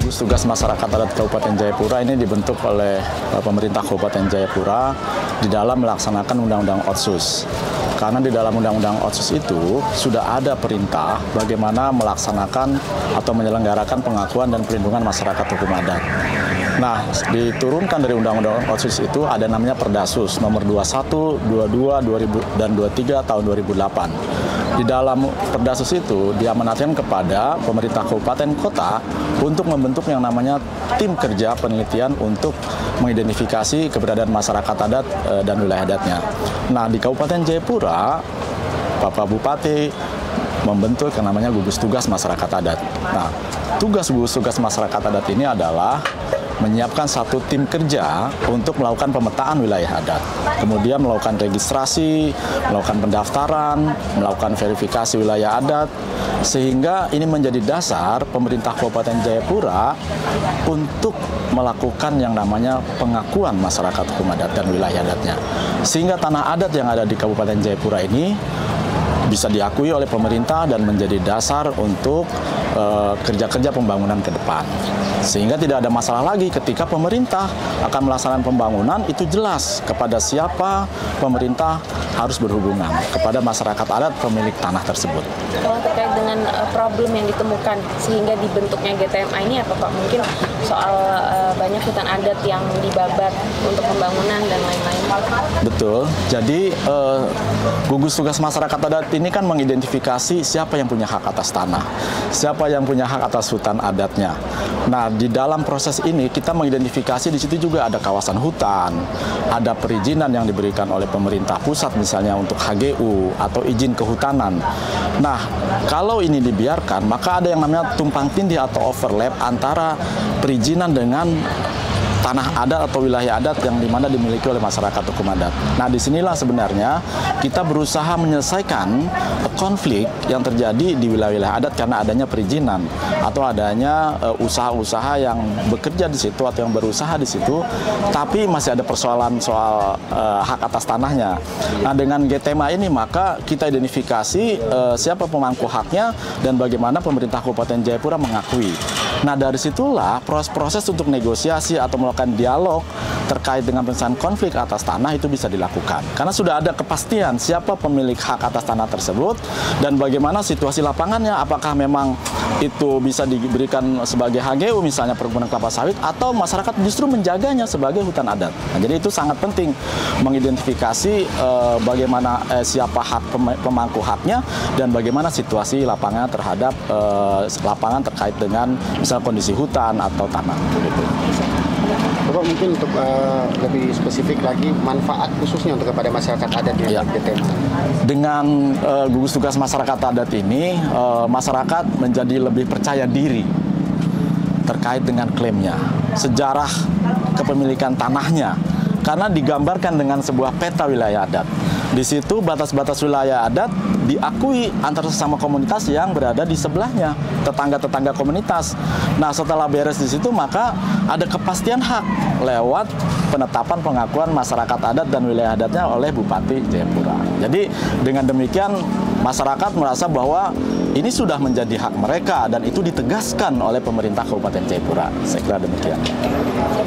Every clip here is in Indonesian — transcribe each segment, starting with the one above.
Gugus Tugas Masyarakat Adat Kabupaten Jayapura ini dibentuk oleh pemerintah Kabupaten Jayapura di dalam melaksanakan Undang-Undang Otsus. Karena di dalam Undang-Undang Otsus itu sudah ada perintah bagaimana melaksanakan atau menyelenggarakan pengakuan dan perlindungan masyarakat hukum adat. Nah, diturunkan dari Undang-Undang Otsus itu ada namanya Perdasus nomor 21, 22, 2000, dan 23 tahun 2008. Di dalam Perdasus itu diamanatkan kepada pemerintah kabupaten kota untuk membentuk yang namanya tim kerja penelitian untuk mengidentifikasi keberadaan masyarakat adat dan wilayah adatnya. Nah, di Kabupaten Jayapura, Bapak Bupati membentuk yang namanya Gugus Tugas Masyarakat Adat. Nah, tugas Gugus Tugas Masyarakat Adat ini adalah menyiapkan satu tim kerja untuk melakukan pemetaan wilayah adat, kemudian melakukan registrasi, melakukan pendaftaran, melakukan verifikasi wilayah adat, sehingga ini menjadi dasar pemerintah Kabupaten Jayapura untuk melakukan yang namanya pengakuan masyarakat hukum adat dan wilayah adatnya. Sehingga tanah adat yang ada di Kabupaten Jayapura ini bisa diakui oleh pemerintah dan menjadi dasar untuk kerja-kerja pembangunan ke depan. Sehingga tidak ada masalah lagi ketika pemerintah akan melaksanakan pembangunan, itu jelas kepada siapa pemerintah harus berhubungan, kepada masyarakat adat pemilik tanah tersebut. Kalau terkait dengan problem yang ditemukan sehingga dibentuknya GTMA ini apa Pak? Mungkin soal banyak hutan adat yang dibabat untuk pembangunan dan lain-lain. Betul, jadi Gugus Tugas Masyarakat Adat ini kan mengidentifikasi siapa yang punya hak atas tanah, siapa yang punya hak atas hutan adatnya. Nah, di dalam proses ini kita mengidentifikasi di situ juga ada kawasan hutan, ada perizinan yang diberikan oleh pemerintah pusat misalnya untuk HGU atau izin kehutanan. Nah, kalau ini dibiarkan maka ada yang namanya tumpang tindih atau overlap antara perizinan dengan tanah adat atau wilayah adat yang dimana dimiliki oleh masyarakat hukum adat. Nah, disinilah sebenarnya kita berusaha menyelesaikan konflik yang terjadi di wilayah-wilayah adat karena adanya perizinan atau adanya usaha-usaha yang bekerja di situ atau yang berusaha di situ, tapi masih ada persoalan soal hak atas tanahnya. Nah, dengan GTMA ini maka kita identifikasi siapa pemangku haknya dan bagaimana pemerintah Kabupaten Jayapura mengakui. Nah, dari situlah proses untuk negosiasi atau melakukan dialog terkait dengan penyelesaian konflik atas tanah itu bisa dilakukan. Karena sudah ada kepastian siapa pemilik hak atas tanah tersebut dan bagaimana situasi lapangannya, apakah memang itu bisa diberikan sebagai HGU misalnya perkebunan kelapa sawit atau masyarakat justru menjaganya sebagai hutan adat. Nah, jadi itu sangat penting mengidentifikasi bagaimana siapa hak pemangku haknya dan bagaimana situasi lapangan terhadap lapangan terkait dengan misalnya kondisi hutan atau tanah begitu. Bapak mungkin untuk lebih spesifik lagi manfaat khususnya untuk kepada masyarakat adat yang GTMA. Dengan Gugus Tugas Masyarakat Adat ini masyarakat menjadi lebih percaya diri terkait dengan klaimnya, sejarah kepemilikan tanahnya, karena digambarkan dengan sebuah peta wilayah adat. Di situ batas-batas wilayah adat diakui antar sesama komunitas yang berada di sebelahnya, tetangga-tetangga komunitas. Nah, setelah beres di situ maka ada kepastian hak lewat penetapan pengakuan masyarakat adat dan wilayah adatnya oleh Bupati Jayapura. Jadi dengan demikian masyarakat merasa bahwa ini sudah menjadi hak mereka dan itu ditegaskan oleh pemerintah Kabupaten Jayapura. Saya kira demikian.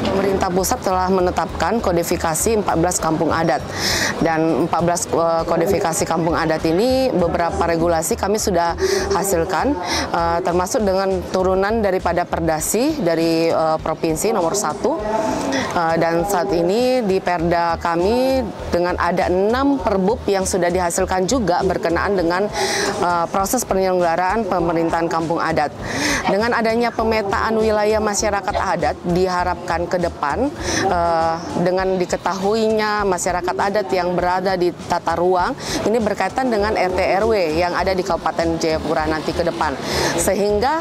Pemerintah pusat telah menetapkan kodifikasi 14 kampung adat. Dan 14 kodifikasi kampung adat ini beberapa regulasi kami sudah hasilkan, termasuk dengan turunan daripada Perdasi dari Provinsi nomor 1. Dan saat ini di Perda kami dengan ada 6 perbub yang sudah dihasilkan juga berkenaan dengan proses penyelenggaraan pemerintahan kampung adat. Dengan adanya pemetaan wilayah masyarakat adat diharapkan ke depan dengan diketahuinya masyarakat adat yang berada di tata ruang ini berkaitan dengan RT RW yang ada di Kabupaten Jayapura nanti ke depan. Sehingga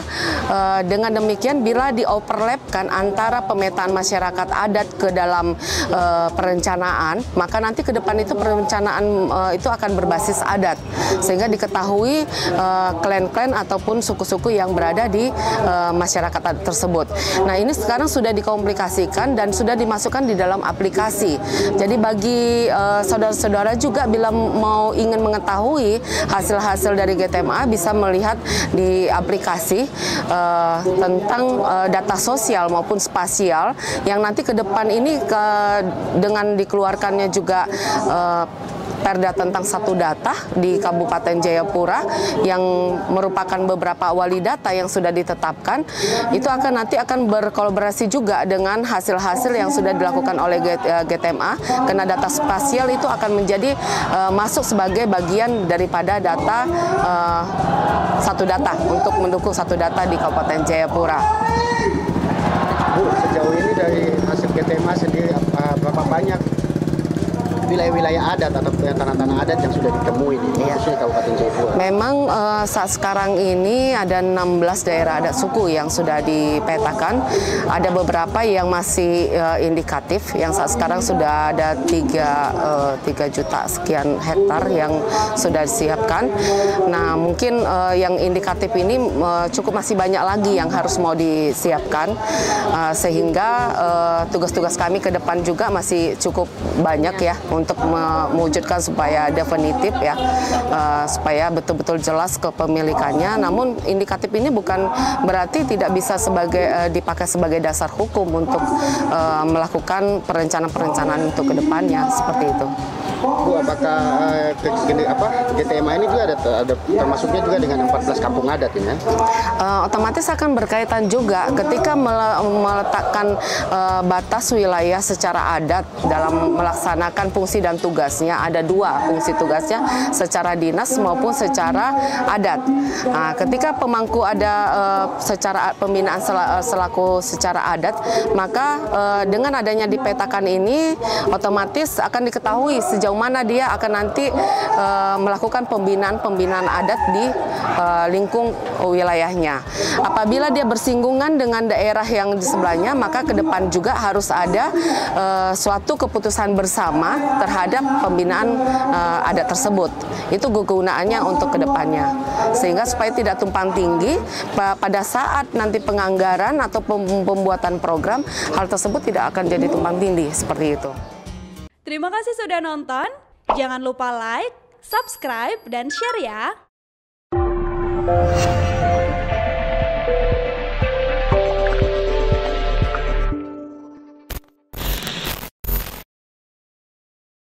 dengan demikian bila dioverlapkan antara pemetaan masyarakat adat ke dalam perencanaan, maka nanti ke depan itu perencanaan itu akan berbasis adat. sehingga diketahui klan-klan ataupun suku-suku yang berada di masyarakat adat tersebut. Nah, ini sekarang sudah dikomunikasikan dan sudah dimasukkan di dalam aplikasi. Jadi bagi saudara-saudara juga bila mau ingin mengetahui hasil-hasil dari GTMA bisa melihat di aplikasi tentang data sosial maupun spasial yang nanti ke depan ini dengan dikeluarkannya juga Perda tentang satu data di Kabupaten Jayapura yang merupakan beberapa wali data yang sudah ditetapkan, itu nanti akan berkolaborasi juga dengan hasil-hasil yang sudah dilakukan oleh GTMA, karena data spasial itu akan menjadi masuk sebagai bagian daripada data satu data untuk mendukung satu data di Kabupaten Jayapura. Bu, sejauh ini dari hasil GTMA sendiri berapa banyak wilayah-wilayah adat atau tanah-tanah adat yang sudah ditemui di khususnya Kabupaten Jayapura? Memang saat sekarang ini ada 16 daerah adat suku yang sudah dipetakan. Ada beberapa yang masih indikatif, yang saat sekarang sudah ada 3 juta sekian hektar yang sudah disiapkan. Nah, mungkin yang indikatif ini cukup masih banyak lagi yang harus mau disiapkan, sehingga tugas-tugas kami ke depan juga masih cukup banyak ya untuk mewujudkan supaya definitif ya, supaya betul-betul jelas kepemilikannya. Namun indikatif ini bukan berarti tidak bisa dipakai sebagai dasar hukum untuk melakukan perencanaan-perencanaan untuk kedepannya seperti itu. Bu, apakah GTMA ini juga ada termasuknya juga dengan 14 kampung adat ini? Otomatis akan berkaitan juga ketika meletakkan batas wilayah secara adat dalam melaksanakan fungsi dan tugasnya. Ada 2 fungsi tugasnya, secara dinas maupun secara adat. Nah, ketika pemangku ada secara pembinaan selaku secara adat, maka dengan adanya dipetakan ini otomatis akan diketahui sejauh mana dia akan nanti melakukan pembinaan adat di lingkung wilayahnya. Apabila dia bersinggungan dengan daerah yang di sebelahnya, maka ke depan juga harus ada suatu keputusan bersama terhadap pembinaan adat tersebut. Itu kegunaannya untuk ke depannya. Sehingga supaya tidak tumpang tinggi pada saat nanti penganggaran atau pembuatan program, hal tersebut tidak akan jadi tumpang tindih seperti itu. Terima kasih sudah nonton. Jangan lupa like, subscribe, dan share ya.